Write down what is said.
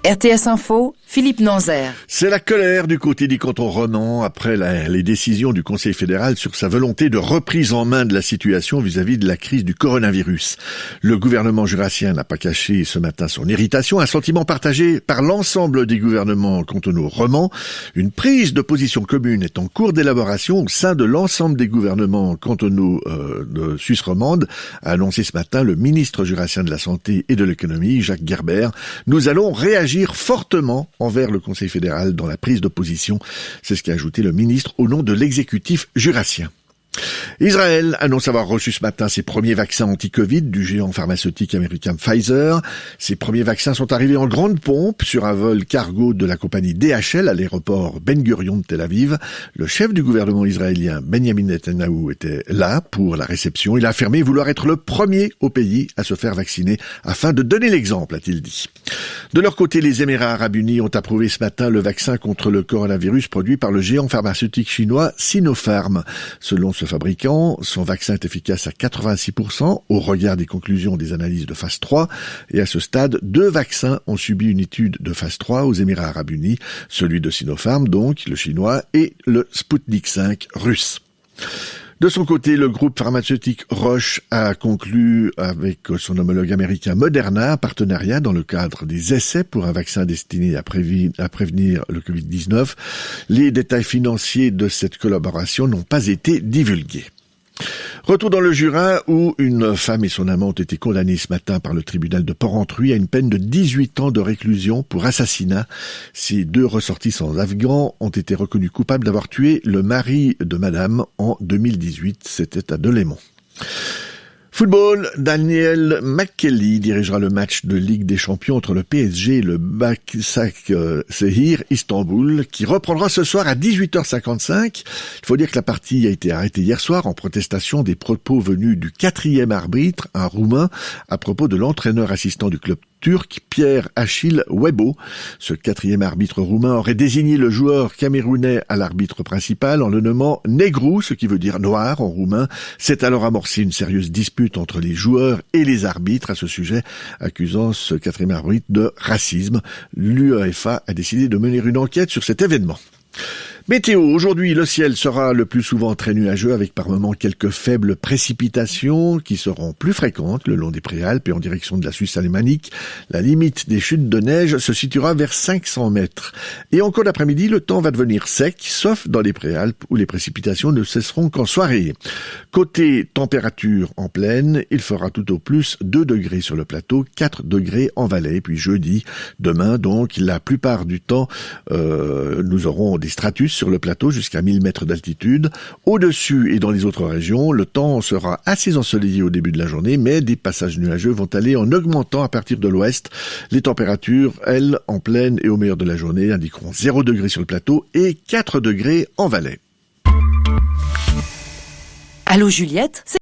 RTS Info, Philippe Nanzer. C'est la colère du côté du canton roman après les décisions du Conseil fédéral sur sa volonté de reprise en main de la situation vis-à-vis de la crise du coronavirus. Le gouvernement jurassien n'a pas caché ce matin son irritation, un sentiment partagé par l'ensemble des gouvernements cantonaux romans. Une prise de position commune est en cours d'élaboration au sein de l'ensemble des gouvernements cantonaux de Suisse romande, a annoncé ce matin le ministre jurassien de la Santé et de l'Économie, Jacques Gerbert. Nous allons réagir fortement envers le Conseil fédéral dans la prise de position. C'est ce qu'a ajouté le ministre au nom de l'exécutif jurassien. Israël annonce avoir reçu ce matin ses premiers vaccins anti-Covid du géant pharmaceutique américain Pfizer. Ces premiers vaccins sont arrivés en grande pompe sur un vol cargo de la compagnie DHL à l'aéroport Ben Gurion de Tel Aviv. Le chef du gouvernement israélien, Benjamin Netanyahu, était là pour la réception. Il a affirmé vouloir être le premier au pays à se faire vacciner afin de donner l'exemple, a-t-il dit. De leur côté, les Émirats arabes unis ont approuvé ce matin le vaccin contre le coronavirus produit par le géant pharmaceutique chinois Sinopharm. Selon ce fabricant, son vaccin est efficace à 86% au regard des conclusions des analyses de phase 3. Et à ce stade, 2 vaccins ont subi une étude de phase 3 aux Émirats arabes unis, celui de Sinopharm, donc le chinois, et le Sputnik 5 russe. De son côté, le groupe pharmaceutique Roche a conclu avec son homologue américain Moderna un partenariat dans le cadre des essais pour un vaccin destiné à prévenir le Covid-19. Les détails financiers de cette collaboration n'ont pas été divulgués. Retour dans le Jura où une femme et son amant ont été condamnés ce matin par le tribunal de Porrentruy à une peine de 18 ans de réclusion pour assassinat. Ces 2 ressortissants afghans ont été reconnus coupables d'avoir tué le mari de madame en 2018. C'était à Delémont. Football, Daniel McKelly dirigera le match de Ligue des Champions entre le PSG et le Başakşehir Istanbul, qui reprendra ce soir à 18h55. Il faut dire que la partie a été arrêtée hier soir en protestation des propos venus du 4e arbitre, un Roumain, à propos de l'entraîneur assistant du club turc, Pierre Achille Webo. Ce 4e arbitre roumain aurait désigné le joueur camerounais à l'arbitre principal en le nommant Negru, ce qui veut dire noir en roumain. C'est alors amorcé une sérieuse dispute entre les joueurs et les arbitres à ce sujet, accusant ce 4e arbitre de racisme. L'UEFA a décidé de mener une enquête sur cet événement. Météo, aujourd'hui le ciel sera le plus souvent très nuageux avec par moments quelques faibles précipitations qui seront plus fréquentes le long des préalpes et en direction de la Suisse alémanique. La limite des chutes de neige se situera vers 500 mètres. Et en cours d'après-midi, le temps va devenir sec, sauf dans les préalpes où les précipitations ne cesseront qu'en soirée. Côté température en plaine, il fera tout au plus 2 degrés sur le plateau, 4 degrés en Valais. Puis jeudi, demain donc, la plupart du temps, nous aurons des stratus sur le plateau jusqu'à 1000 mètres d'altitude. Au-dessus et dans les autres régions, le temps sera assez ensoleillé au début de la journée, mais des passages nuageux vont aller en augmentant à partir de l'ouest. Les températures, elles, en plaine et au meilleur de la journée, indiqueront 0 degré sur le plateau et 4 degrés en Valais. Allô Juliette,